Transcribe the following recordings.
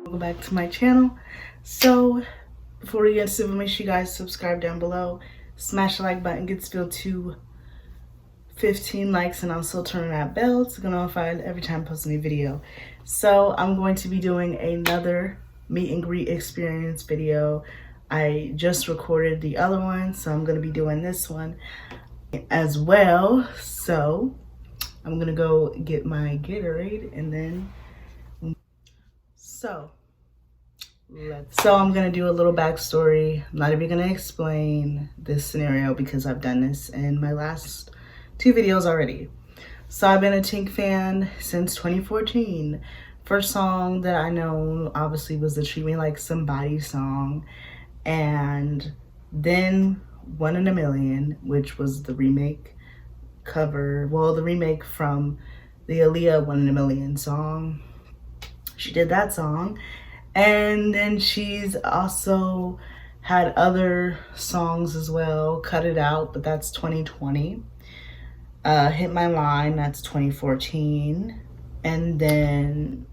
Welcome back to my channel. So before we get into it, make sure you guys subscribe down below, smash the like button, gets filled to 15 likes, and also turn that bell to get notified every time I post a new video. So I'm going to be doing another meet and greet experience video. I just recorded the other one, so I'm going to be doing this one as well. So I'm gonna go get my Gatorade and then so I'm gonna do a little backstory. I'm not even gonna explain this scenario because I've done this in my last two videos already. So I've been a Tink fan since 2014. First song that I know obviously was the Treat Me Like Somebody song, and then One in a Million, which was the remake cover, well, the remake from the Adia One in a Million song. She did that song, and then she's also had other songs as well. Cut It Out, but that's 2020. Hit My Line, that's 2014. And then,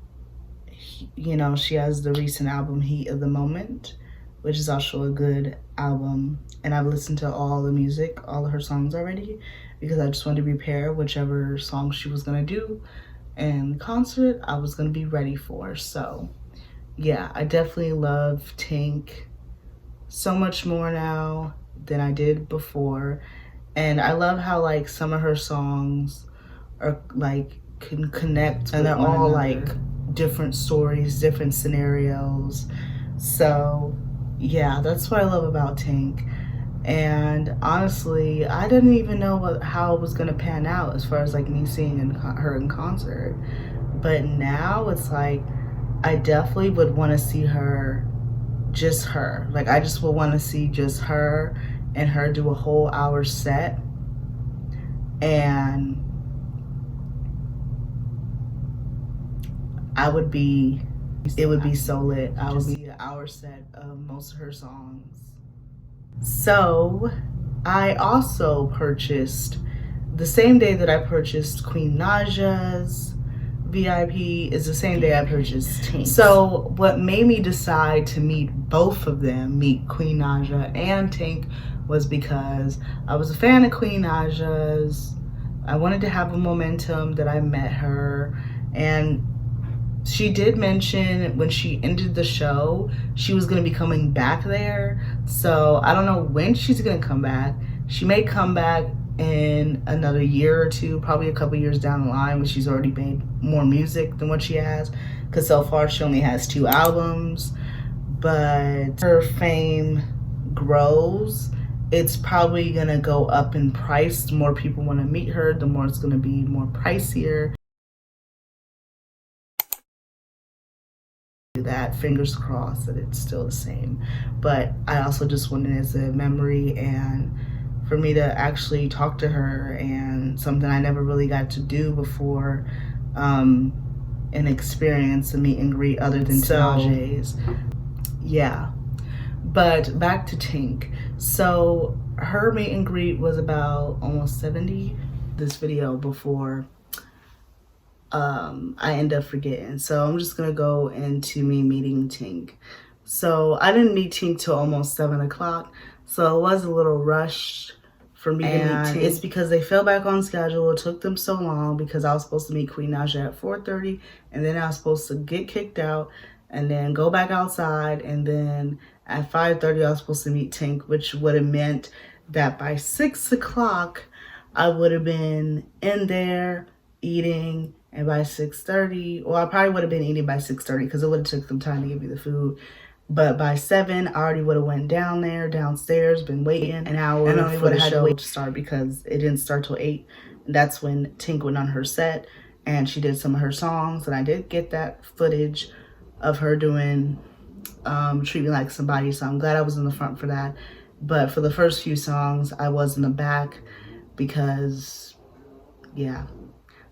you know, she has the recent album Heat of the Moment, which is also a good album. And I've listened to all the music, all of her songs already, because I just wanted to prepare whichever song she was gonna do in concert, I was gonna be ready for. So yeah, I definitely love Tink so much more now than I did before. And I love how like some of her songs are like can connect, and they're all like different stories, different scenarios. So yeah, that's what I love about Tink. And honestly, I didn't even know how it was gonna pan out as far as like me seeing her in concert. But now it's like I definitely would want to see her, just her. Like I just would want to see just her and her do a whole hour set, and it would be so lit. I would be an hour set of most of her songs. So I also purchased, the same day that I purchased Queen Naja's VIP is the same day I purchased Tink. So what made me decide to meet both of them, meet Queen Naja and Tink, was because I was a fan of Queen Naja's. I wanted to have a momentum that I met her, and she did mention when she ended the show, she was gonna be coming back there. So I don't know when she's gonna come back. She may come back in another year or two, probably a couple years down the line, when she's already made more music than what she has. Because so far she only has 2 albums. But her fame grows, it's probably gonna go up in price. The more people wanna meet her, the more it's gonna be more pricier. That, fingers crossed that it's still the same. But I also just wanted it as a memory, and for me to actually talk to her, and something I never really got to do before, and experience a meet and greet other than Tinaje's. Yeah, but back to Tink. So her meet and greet was about almost 70 this video before I end up forgetting. So I'm just gonna go into me meeting Tink. So I didn't meet Tink till almost 7 o'clock. So it was a little rushed for me to meet Tink. It's because they fell back on schedule. It took them so long because I was supposed to meet Queen Naja at 4:30, and then I was supposed to get kicked out and then go back outside, and then at 5:30 I was supposed to meet Tink, which would have meant that by 6 o'clock I would have been in there eating. And by 6:30, well, I probably would have been eating by 6:30 because it would have took them time to give me the food. But by 7, I already would have went downstairs, been waiting an hour, and I would have had to wait to start because it didn't start till 8. And that's when Tink went on her set, and she did some of her songs, and I did get that footage of her doing Treat Me Like Somebody, so I'm glad I was in the front for that. But for the first few songs, I was in the back because, yeah.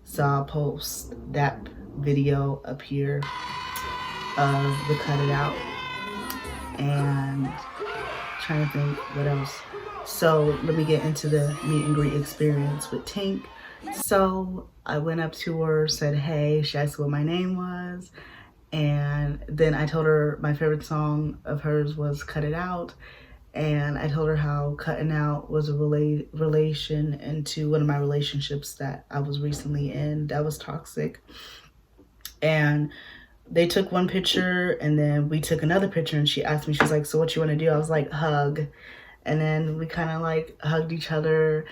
So I'll post that video up here of the Cut It Out, and trying to think what else. So let me get into the meet and greet experience with Tink. So I went up to her, said hey, she asked what my name was, And then I told her my favorite song of hers was Cut It Out. And I told her how cutting out was a relation into one of my relationships that I was recently in that was toxic. And they took one picture and then we took another picture, and she asked me, she's like, so what you want to do? I was like, hug. And then we kind of like hugged each other.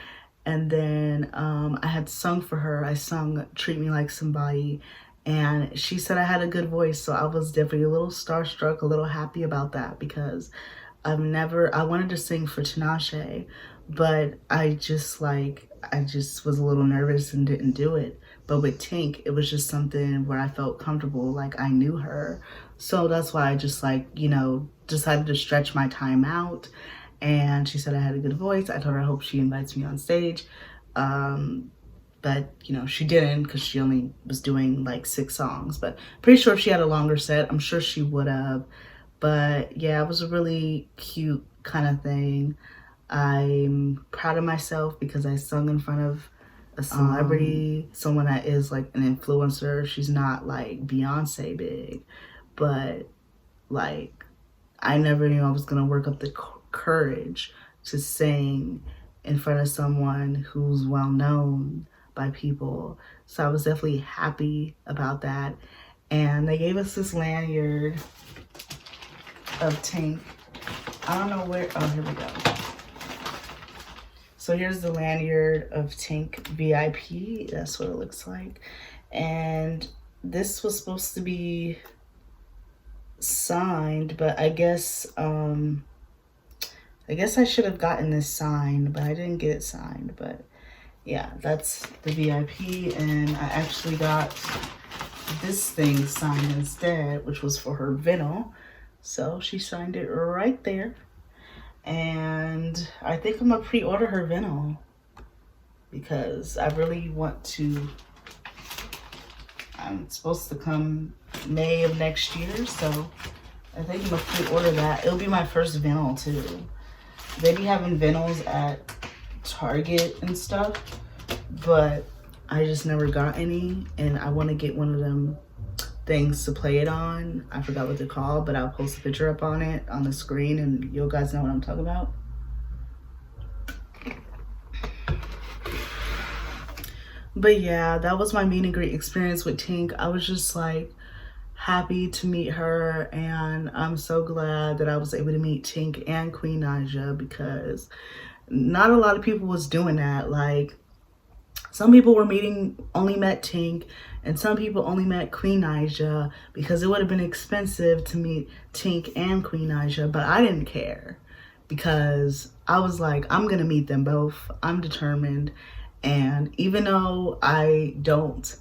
And then I had sung for her. I sung Treat Me Like Somebody. And she said I had a good voice. So I was definitely a little starstruck, a little happy about that, because I wanted to sing for Tinashe, but I just was a little nervous and didn't do it. But with Tink, it was just something where I felt comfortable, like I knew her. So that's why I just decided to stretch my time out. And she said I had a good voice. I told her I hope she invites me on stage. But she didn't, because she only was doing like 6 songs. But pretty sure if she had a longer set, I'm sure she would have. But yeah, it was a really cute kind of thing. I'm proud of myself because I sung in front of a celebrity, someone that is like an influencer. She's not like Beyonce big, but like I never knew I was gonna work up the courage to sing in front of someone who's well known by people. So I was definitely happy about that. And they gave us this lanyard of Tink. I don't know where, oh, here we go. So here's the lanyard of Tink VIP. That's what it looks like. And this was supposed to be signed, but I guess I should have gotten this signed, but I didn't get it signed. But yeah, that's the VIP. And I actually got this thing signed instead, which was for her vinyl. So she signed it right there. And I think I'm gonna pre-order her vinyl because I really want to. I'm supposed to come May of next year, so I think I'm gonna pre-order that. It'll be my first vinyl too. They be having vinyls at Target and stuff, but I just never got any, and I want to get one of them things to play it on. I forgot what they're called, but I'll post a picture up on it on the screen and you guys know what I'm talking about. But yeah, that was my meet and greet experience with Tink. I was just like happy to meet her, and I'm so glad that I was able to meet Tink and Queen Naija, because not a lot of people was doing that. Like, some people only met Tink, and some people only met Queen Naija, because it would have been expensive to meet Tink and Queen Naija, but I didn't care because I was like, I'm gonna meet them both. I'm determined. And even though I don't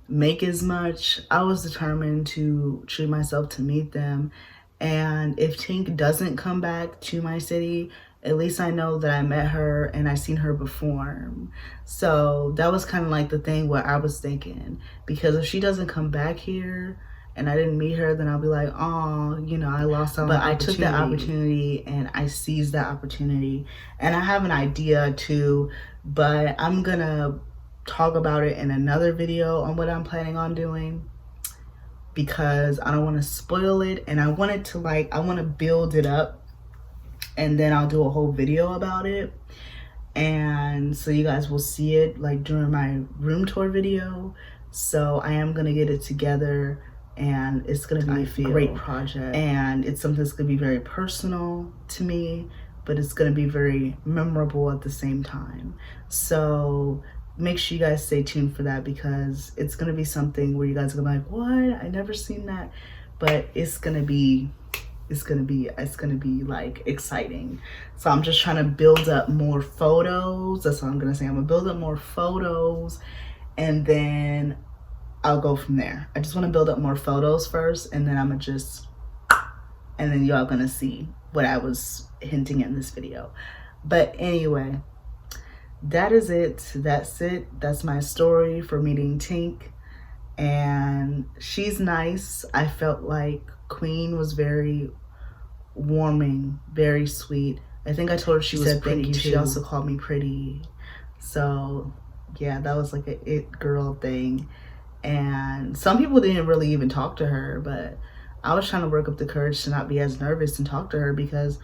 make as much, I was determined to treat myself to meet them. And if Tink doesn't come back to my city, at least I know that I met her and I seen her perform. So that was kind of like the thing where I was thinking, because if she doesn't come back here and I didn't meet her, then I'll be like, oh, I lost out. But I took that opportunity and I seized that opportunity. And I have an idea too, but I'm gonna talk about it in another video on what I'm planning on doing, because I don't want to spoil it, and I want to build it up, and then I'll do a whole video about it. And so you guys will see it like during my room tour video. So I am gonna get it together, and it's gonna be a great project, and it's something that's gonna be very personal to me, but it's gonna be very memorable at the same time. So make sure you guys stay tuned for that, because it's gonna be something where you guys are gonna be like, what? I never seen that. But it's gonna be like exciting. So I'm just trying to build up more photos. That's what I'm gonna say. I'm gonna build up more photos, and then I'll go from there. I just want to build up more photos first, and then and then y'all gonna see what I was hinting in this video. But anyway, that is it. That's it. That's my story for meeting Tink. And she's nice. I felt like Queen was very warming, very sweet. I think I told her she was pretty too. She also called me pretty. So yeah, that was like a it girl thing. And some people didn't really even talk to her, but I was trying to work up the courage to not be as nervous and talk to her, because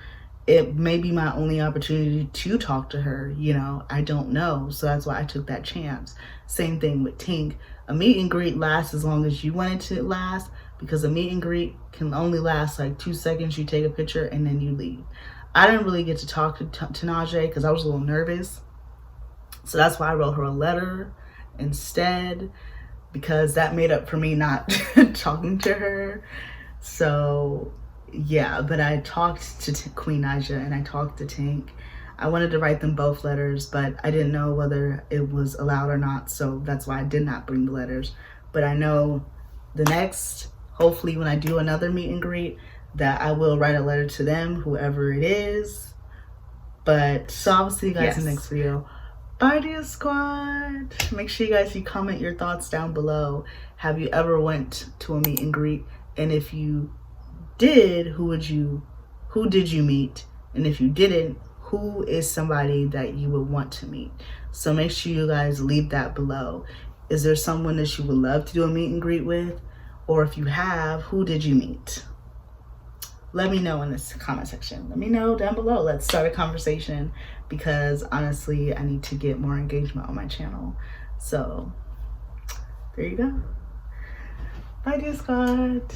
it may be my only opportunity to talk to her, you know, I don't know. So that's why I took that chance. Same thing with Tink. A meet and greet lasts as long as you want it to last, because a meet and greet can only last like 2 seconds. You take a picture and then you leave. I didn't really get to talk to Najee because I was a little nervous. So that's why I wrote her a letter instead, because that made up for me not talking to her. So yeah, but I talked to Queen Adia and I talked to Tink. I wanted to write them both letters, but I didn't know whether it was allowed or not, so that's why I did not bring the letters. But I know the next, hopefully when I do another meet and greet, that I will write a letter to them, whoever it is. But so I'll see you guys in the next video. Bye, Adia Squad. Make sure you guys comment your thoughts down below. Have you ever went to a meet and greet? And if you did, who did you meet? And if you didn't, who is somebody that you would want to meet? So make sure you guys leave that below. Is there someone that you would love to do a meet and greet with? Or if you have, who did you meet? Let me know in this comment section. Let me know down below. Let's start a conversation, because honestly, I need to get more engagement on my channel. So there you go. Bye, Adia Squad.